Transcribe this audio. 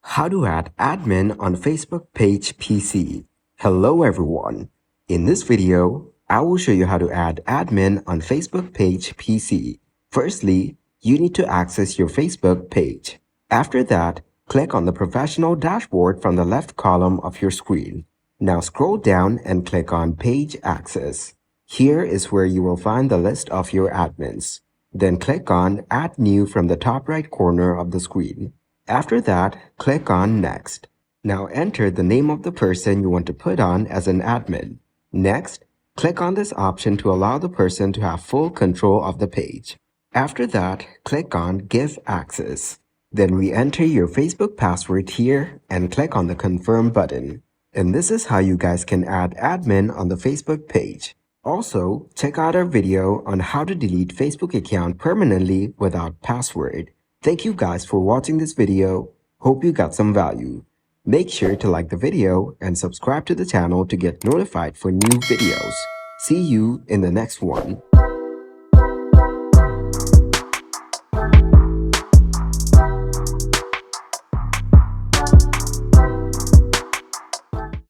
How to add admin on Facebook page PC. Hello everyone. In this video, I will show you how to add admin on Facebook page PC. Firstly, you need to access your Facebook page. After that, click on the professional dashboard from the left column of your screen. Now scroll down and click on Page Access. Here is where you will find the list of your admins. Then click on Add New from the top right corner of the screen. After that, click on Next. Now enter the name of the person you want to put on as an admin. Next, click on this option to allow the person to have full control of the page. After that, click on Give Access. Then re-enter your Facebook password here and click on the Confirm button. And this is how you guys can add admin on the Facebook page. Also, check out our video on how to delete Facebook account permanently without password. Thank you guys for watching this video. Hope you got some value. Make sure to like the video and subscribe to the channel to get notified for new videos. See you in the next one.